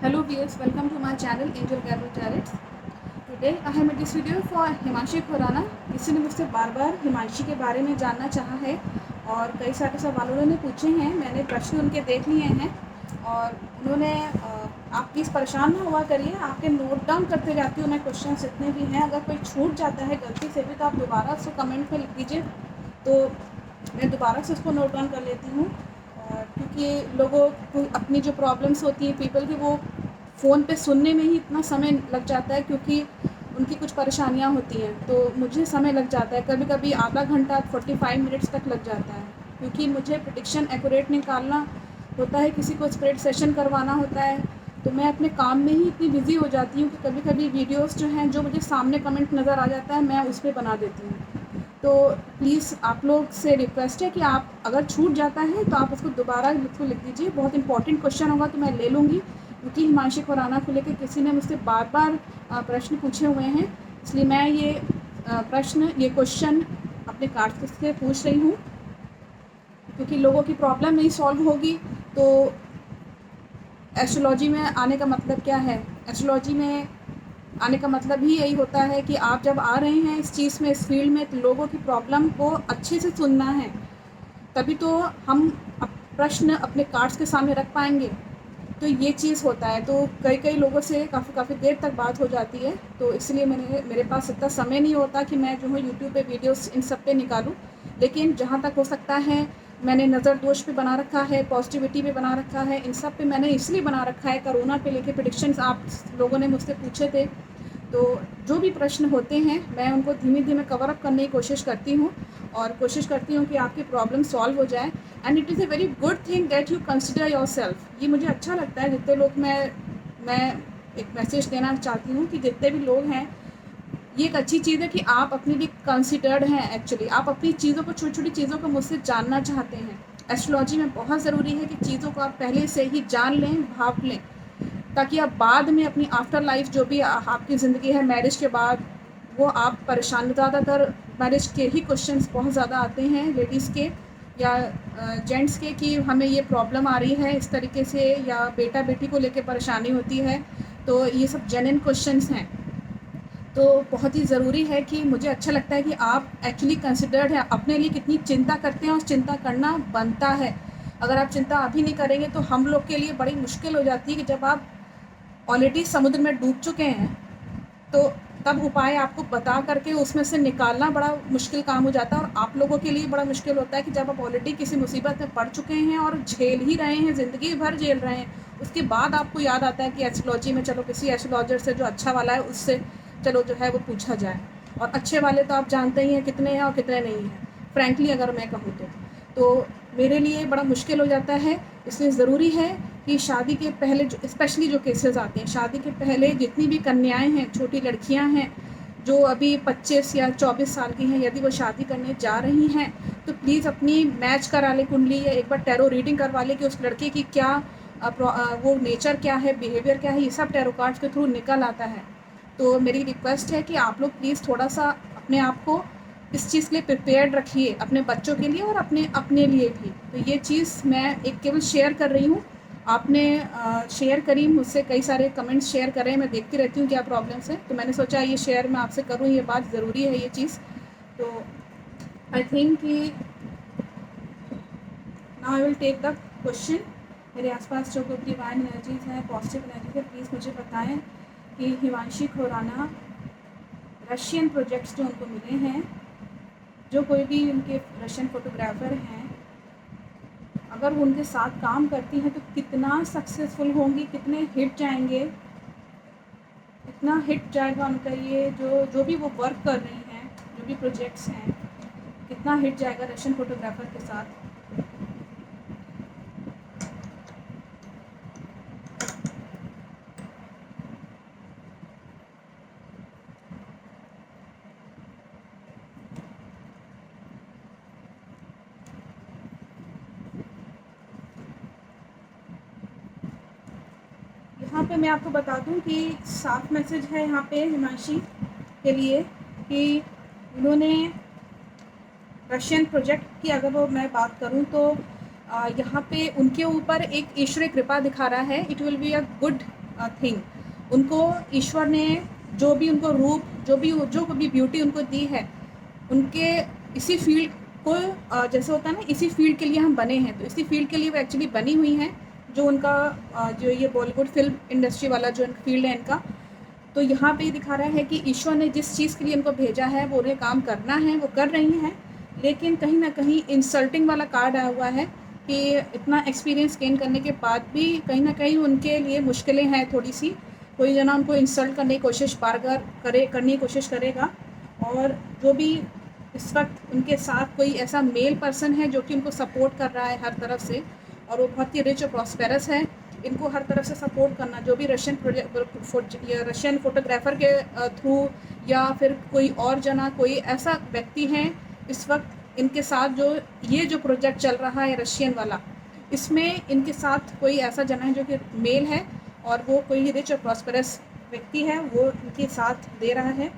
Hello viewers, welcome to my channel Angel Gabriel Jarrett. Today I have made this video for Himanshi Khurana. किसी ने मुझसे बार बार हिमांशी के बारे में जानना चाहा है और कई सारे सवाल उन्होंने पूछे हैं। मैंने प्रश्न उनके देख लिए हैं और उन्होंने आप प्लीज़ परेशान ना हुआ करिए, आपके नोट डाउन करते जाती हूँ मैं क्वेश्चन जितने भी हैं। अगर कोई छूट जाता है गलती से भी तो आप दोबारा उसको कमेंट में लिख दीजिए, तो मैं दोबारा से उसको नोट डाउन कर लेती हूँ। क्योंकि लोगों को अपनी जो प्रॉब्लम्स होती हैं पीपल की, वो फ़ोन पे सुनने में ही इतना समय लग जाता है क्योंकि उनकी कुछ परेशानियां होती हैं, तो मुझे समय लग जाता है। कभी कभी आधा घंटा 45 मिनट्स तक लग जाता है क्योंकि मुझे प्रेडिक्शन एक्यूरेट निकालना होता है, किसी को स्प्रेड सेशन करवाना होता है। तो मैं अपने काम में ही इतनी बिज़ी हो जाती हूँ कि कभी कभी वीडियोस जो हैं, जो मुझे सामने कमेंट नज़र आ जाता है, मैं उस पर बना देती हूँ। तो प्लीज़ आप लोग से रिक्वेस्ट है कि आप अगर छूट जाता है तो आप उसको दोबारा मुझको लिख दीजिए। बहुत इंपॉर्टेंट क्वेश्चन होगा तो मैं ले लूँगी, क्योंकि हिमांशी खुराना को लेकर किसी ने मुझसे बार बार प्रश्न पूछे हुए हैं, इसलिए मैं ये क्वेश्चन अपने कार्ड से पूछ रही हूँ। क्योंकि लोगों की प्रॉब्लम नहीं सॉल्व होगी तो एस्ट्रोलॉजी में आने का मतलब क्या है? एस्ट्रोलॉजी में आने का मतलब ही यही होता है कि आप जब आ रहे हैं इस चीज़ में, इस फील्ड में, तो लोगों की प्रॉब्लम को अच्छे से सुनना है, तभी तो हम प्रश्न अपने कार्ड्स के सामने रख पाएंगे। तो ये चीज़ होता है। तो कई लोगों से काफ़ी देर तक बात हो जाती है, तो इसलिए मेरे पास इतना समय नहीं होता कि मैं जो है यूट्यूब पे वीडियोस इन सब पे निकालूं। लेकिन जहाँ तक हो सकता है मैंने नज़र दोष पे बना रखा है, पॉजिटिविटी पे बना रखा है, इन सब पे मैंने इसलिए बना रखा है। कोरोना पे लेके प्रेडिक्शंस आप लोगों ने मुझसे पूछे थे, तो जो भी प्रश्न होते हैं मैं उनको धीमे धीमे कवर अप करने की कोशिश करती हूँ और कोशिश करती हूँ कि आपकी प्रॉब्लम सॉल्व हो जाए। And it is a very good thing that you consider your self. ये मुझे अच्छा लगता है। जितने लोग मैं एक मैसेज देना चाहती हूँ कि जितने भी लोग हैं, ये एक अच्छी चीज़ है कि आप अपने लिए कंसिडर्ड हैं। एक्चुअली आप अपनी चीज़ों को, छोटी छोटी चीज़ों को मुझसे जानना चाहते हैं। एस्ट्रोलॉजी में बहुत ज़रूरी है कि चीज़ों को आप पहले से ही जान लें, भाप लें, ताकि आप बाद में अपनी आफ्टर लाइफ जो भी आपकी ज़िंदगी है मैरिज के बाद, वो आप परेशान। ज़्यादातर मैरिज के ही क्वेश्चंस बहुत ज़्यादा आते हैं लेडीज़ के या जेंट्स के, कि हमें ये प्रॉब्लम आ रही है इस तरीके से, या बेटा बेटी को लेकर परेशानी होती है। तो ये सब जेन्युइन क्वेश्चंस हैं। तो बहुत ही ज़रूरी है कि मुझे अच्छा लगता है कि आप एक्चुअली कंसिडर्ड हैं, अपने लिए कितनी चिंता करते हैं, और चिंता करना बनता है। अगर आप चिंता अभी नहीं करेंगे तो हम लोग के लिए बड़ी मुश्किल हो जाती है कि जब आप ऑलरेडी समुद्र में डूब चुके हैं, तो तब उपाय आपको बता करके उसमें से निकालना बड़ा मुश्किल काम हो जाता है। और आप लोगों के लिए बड़ा मुश्किल होता है कि जब आप ऑलरेडी किसी मुसीबत में पड़ चुके हैं और झेल ही रहे हैं, ज़िंदगी भर झेल रहे हैं, उसके बाद आपको याद आता है कि एस्ट्रोलॉजी में चलो किसी एस्ट्रोलॉजर से जो अच्छा वाला है उससे चलो जो है वो पूछा जाए। और अच्छे वाले तो आप जानते ही हैं कितने हैं और कितने नहीं हैं, फ्रैंकली अगर मैं कहूँ तो मेरे लिए बड़ा मुश्किल हो जाता है। इसलिए ज़रूरी है कि शादी के पहले जो स्पेशली जो केसेस आते हैं, शादी के पहले जितनी भी कन्याएं हैं, छोटी लड़कियां हैं जो अभी 25 या 24 साल की हैं, यदि वो शादी करने जा रही हैं तो प्लीज़ अपनी मैच करा ले कुंडली, या एक बार टैरो रीडिंग करवा ले कि उस लड़के की क्या वो नेचर क्या है, बिहेवियर क्या है। ये सब टैरो कार्ड्स के थ्रू निकल आता है। तो मेरी रिक्वेस्ट है कि आप लोग प्लीज़ थोड़ा सा अपने आप को इस चीज़ के लिए प्रिपेयर्ड रखिए, अपने बच्चों के लिए और अपने लिए भी। तो ये चीज़ मैं एक केवल शेयर कर रही हूँ। आपने शेयर करी मुझसे, कई सारे कमेंट्स शेयर कर रहे हैं, मैं देखती रहती हूँ क्या प्रॉब्लम्स है, तो मैंने सोचा ये शेयर मैं आपसे करूँ, ये बात ज़रूरी है ये चीज़। तो आई थिंक कि now I will take the question. मेरे आसपास जो कुछ डिवाइन एनर्जीज़ हैं, पॉजिटिव एनर्जीज है, प्लीज़ मुझे बताएं कि हिमांशी खुराना रशियन प्रोजेक्ट्स जो उनको मिले हैं, जो कोई भी उनके रशियन फोटोग्राफ़र हैं, अगर वो उनके साथ काम करती हैं तो कितना सक्सेसफुल होंगी, कितने हिट जाएंगे, कितना हिट जाएगा उनका ये जो भी वो वर्क कर रही हैं, जो भी प्रोजेक्ट्स हैं, कितना हिट जाएगा रशियन फोटोग्राफ़र के साथ। यहाँ पे मैं आपको बता दूँ कि साफ मैसेज है यहाँ पे हिमांशी के लिए कि उन्होंने रशियन प्रोजेक्ट की, अगर वो मैं बात करूँ तो यहाँ पे उनके ऊपर एक ईश्वरीय कृपा दिखा रहा है। It will be a good thing. उनको ईश्वर ने जो भी उनको रूप, जो भी ब्यूटी उनको दी है, उनके इसी फील्ड को जैसे होता है ना, इसी फील्ड के लिए हम बने हैं, तो इसी फील्ड के लिए वो एक्चुअली बनी हुई हैं। जो उनका जो ये बॉलीवुड फिल्म इंडस्ट्री वाला जो फील्ड है इनका, तो यहाँ पे दिखा रहा है कि ईश्वर ने जिस चीज़ के लिए इनको भेजा है, वो उन्हें काम करना है, वो कर रही हैं। लेकिन कहीं ना कहीं इंसल्टिंग वाला कार्ड आया हुआ है कि इतना एक्सपीरियंस गेन करने के बाद भी कहीं ना कहीं उनके लिए मुश्किलें हैं थोड़ी सी। कोई जना उनको इंसल्ट करने की कोशिश करने की कोशिश करेगा। और जो भी इस वक्त उनके साथ कोई ऐसा मेल पर्सन है जो कि उनको सपोर्ट कर रहा है हर तरफ से, और वो बहुत ही रिच और प्रॉस्पेरस है, इनको हर तरफ से सपोर्ट करना, जो भी रशियन फोटोग्राफर के थ्रू या फिर कोई और जना, कोई ऐसा व्यक्ति है इस वक्त इनके साथ, जो ये जो प्रोजेक्ट चल रहा है रशियन वाला, इसमें इनके साथ कोई ऐसा जना है जो कि मेल है, और वो कोई रिच और प्रॉस्पेरस व्यक्ति है, वो इनके साथ दे रहा है।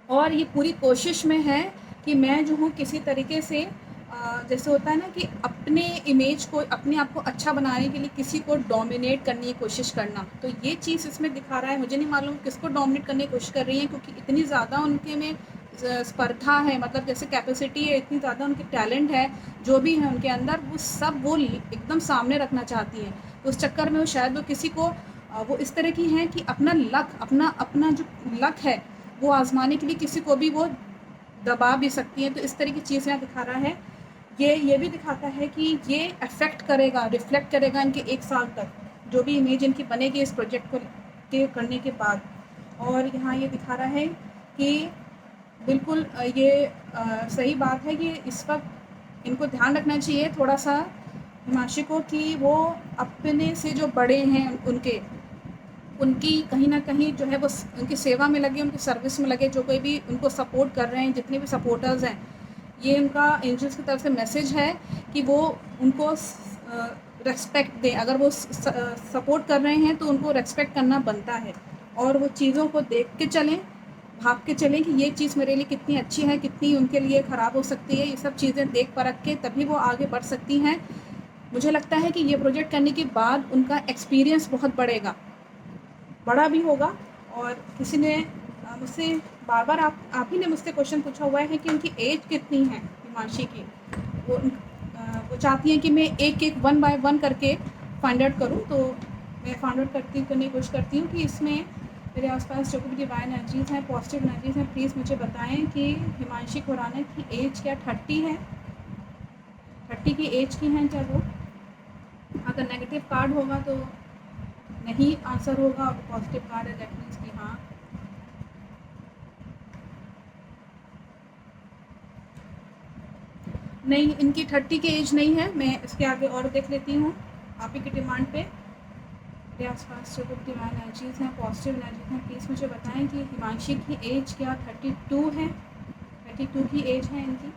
और ये पूरी कोशिश में है कि मैं जो हूँ किसी तरीके से जैसे होता है ना कि अपने इमेज को, अपने आप को अच्छा बनाने के लिए किसी को डोमिनेट करने की कोशिश करना, तो ये चीज़ इसमें दिखा रहा है। मुझे नहीं मालूम किसको डोमिनेट करने की कोशिश कर रही हैं, क्योंकि इतनी ज़्यादा उनके में स्पर्धा है, मतलब जैसे कैपेसिटी है, इतनी ज़्यादा उनकी टैलेंट है, जो भी है उनके अंदर, वो सब वो एकदम सामने रखना चाहती हैं। तो उस चक्कर में वो शायद वो किसी को वो इस तरह की हैं कि अपना लक, अपना जो लक है वो आजमाने के लिए किसी को भी वो दबा भी सकती हैं। तो इस तरह की चीज़ यहाँ दिखा रहा है। ये भी दिखाता है कि ये अफेक्ट करेगा, रिफ्लेक्ट करेगा इनके 1 साल तक, जो भी इमेज इनकी बनेगी इस प्रोजेक्ट को के करने के बाद। और यहाँ ये दिखा रहा है कि बिल्कुल ये सही बात है कि इस वक्त इनको ध्यान रखना चाहिए थोड़ा सा हिमांशी को, कि वो अपने से जो बड़े हैं उनकी कहीं ना कहीं जो है वो उनकी सेवा में लगे, उनकी सर्विस में लगे। जो कोई भी उनको सपोर्ट कर रहे हैं, जितने भी सपोर्टर्स हैं, ये उनका एंजल्स की तरफ से मैसेज है कि वो उनको रेस्पेक्ट दें। अगर वो सपोर्ट कर रहे हैं तो उनको रेस्पेक्ट करना बनता है, और वो चीज़ों को देख के चलें, भाग के चलें कि ये चीज़ मेरे लिए कितनी अच्छी है, कितनी उनके लिए ख़राब हो सकती है। ये सब चीज़ें देख परख के तभी वो आगे बढ़ सकती हैं। मुझे लगता है कि ये प्रोजेक्ट करने के बाद उनका एक्सपीरियंस बहुत बड़ा भी होगा। और किसी ने मुझसे बार आप ही ने मुझसे क्वेश्चन पूछा हुआ है कि उनकी एज कितनी है हिमांशी की। वो चाहती हैं कि मैं एक 1 बाय 1 करके फाइंड आउट करूं, तो मैं फाइंड आउट करने की कोशिश करती हूँ कि इसमें मेरे आसपास जो भी डिवाइन एनर्जीज़ हैं, पॉजिटिव एनर्जीज़ हैं, प्लीज़ मुझे बताएं कि हिमांशी खुराना की एज क्या 30 है, 30 की एज की हैं क्या वो। अगर नेगेटिव कार्ड होगा तो नहीं आंसर होगा, और पॉजिटिव कार्ड है दैट मीन्स कि हाँ। नहीं, इनकी 30 की एज नहीं है। मैं इसके आगे और देख लेती हूँ आप ही की डिमांड पे। मेरे आसपास जो कुछ डिवाइन एनर्जीज़ हैं, पॉजिटिव एनर्जीज़ हैं, प्लीज़ मुझे बताएं कि हिमांशी की एज क्या 32 है, 32 की एज है इनकी।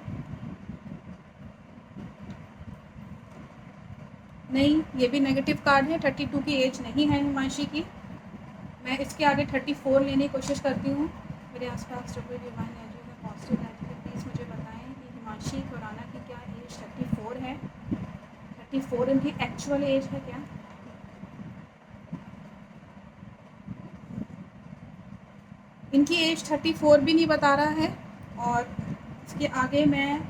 नहीं, ये भी नेगेटिव कार्ड है, 32 की एज नहीं है हिमांशी की। मैं इसके आगे 34 लेने की कोशिश करती हूँ। मेरे आसपास जो कोई डिवाइन एनर्जीज़ हैं, पॉजिटिव एनर्जी है, प्लीज़ मुझे बताएं कि हिमांशी खुराना की क्या एज 34 है। 34 इनकी एक्चुअल एज है क्या। इनकी एज 34 भी नहीं बता रहा है। और इसके आगे मैं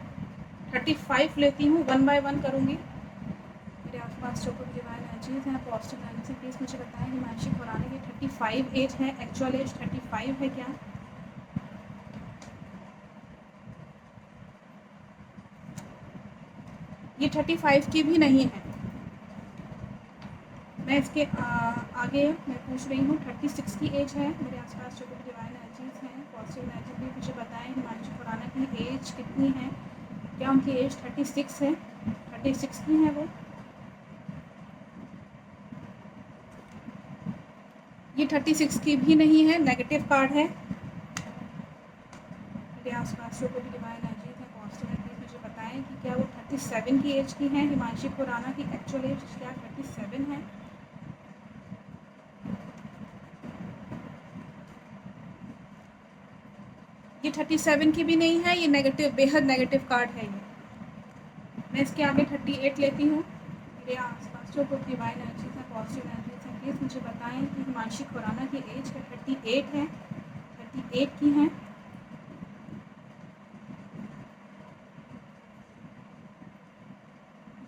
35 लेती हूँ, 1 बाय 1 करूँगी। मेरे आसपास जो कुछ डिवाइन एनर्जीज़ हैं, पॉजिटिव एनर्जी, प्लीज़ मुझे बताएं हिमांशी खुराना की 35 एज है, एक्चुअल एज 35 है क्या। ये 35 की भी नहीं है। मैं इसके आगे मैं पूछ रही हूँ 36 की एज है। मेरे आसपास जो कुछ डिवाइन एनर्जीज़ हैं, पॉजिटिव एनर्जी, भी मुझे बताएं हिमांशी खुराना की एज कितनी है, क्या उनकी एज 36 है, 36 की है वो। ये 36 की भी नहीं है, नेगेटिव कार्ड है। मेरे आसपास जो कुछ डिवाइन एनर्जीज़ हैं, पॉजिटिव एनर्जी, मुझे बताएं कि क्या वो 37 की एज की हैं। हिमांशी खुराना की एक्चुअल एज क्या 37 है। ये 37 की भी नहीं है, ये नेगेटिव, बेहद नेगेटिव कार्ड है ये। मैं इसके आगे 38 लेती हूँ। मेरे आसपास जो कुछ डिवाइन एनर्जीज़ हैं, पॉजिटिव एनर्जीज़ हैं, प्लीज़ मुझे बताएं कि हिमांशी खुराना की एज क्या 38 है, 38 की हैं।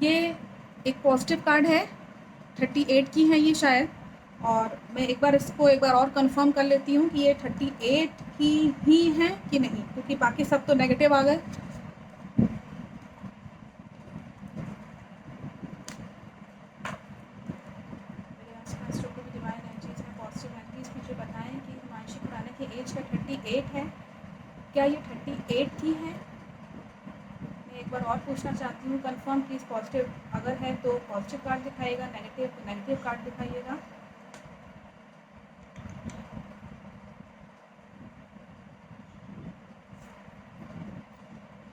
ये एक पॉजिटिव कार्ड है, 38 की हैं ये शायद, और मैं एक बार और कंफर्म कर लेती हूँ कि ये 38 की ही हैं कि नहीं, क्योंकि बाकी सब तो नेगेटिव आ गए। मेरे आसपास जो कोई भी डिवाइन एनर्जीज में पॉजिटिव एनर्जीज मुझे बताएं कि हिमांशी खुराना की एज का 38 है, क्या ये 38 की हैं। मैं एक बार और पूछना चाहती हूँ कंफर्म प्लीज़, पॉजिटिव अगर है तो पॉजिटिव कार्ड दिखाइएगा, नेगेटिव तो नेगेटिव कार्ड दिखाइएगा।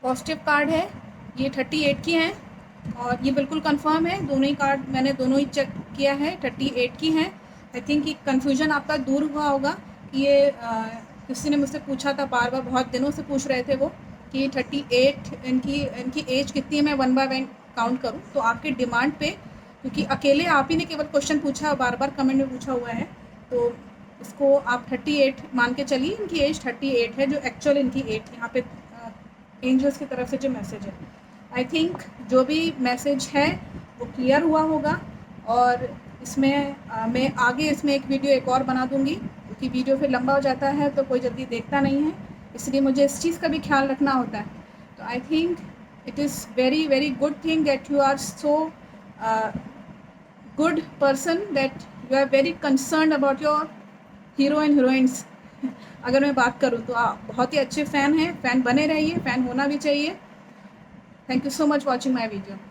पॉजिटिव कार्ड है, ये 38 की हैं और ये बिल्कुल कंफर्म है। दोनों ही कार्ड मैंने दोनों ही चेक किया है, 38 की हैं। आई थिंक ये कन्फ्यूजन आपका दूर हुआ होगा कि ये किसी ने मुझसे पूछा था बार बार, बहुत दिनों से पूछ रहे थे वो कि 38 इनकी एज कितनी है, मैं वन बाय वन काउंट करूँ। तो आपके डिमांड पे, क्योंकि अकेले आप ही ने केवल क्वेश्चन पूछा, बार बार कमेंट में पूछा हुआ है, तो इसको आप 38 मान के चलिए। इनकी एज 38 है, जो एक्चुअल इनकी एज यहाँ पे एंजल्स की तरफ से जो मैसेज है। आई थिंक जो भी मैसेज है वो क्लियर हुआ होगा। और इसमें मैं आगे इसमें एक वीडियो एक और बना दूंगी, क्योंकि वीडियो फिर लंबा हो जाता है तो कोई जल्दी देखता नहीं है, इसलिए मुझे इस चीज़ का भी ख्याल रखना होता है। तो I think it is very very good thing that you are so good person, that you are very concern about your hero and heroines. अगर मैं बात करूँ तो आप बहुत ही अच्छे फ़ैन हैं, फ़ैन बने रहिए, फ़ैन होना भी चाहिए। Thank you so much watching my video.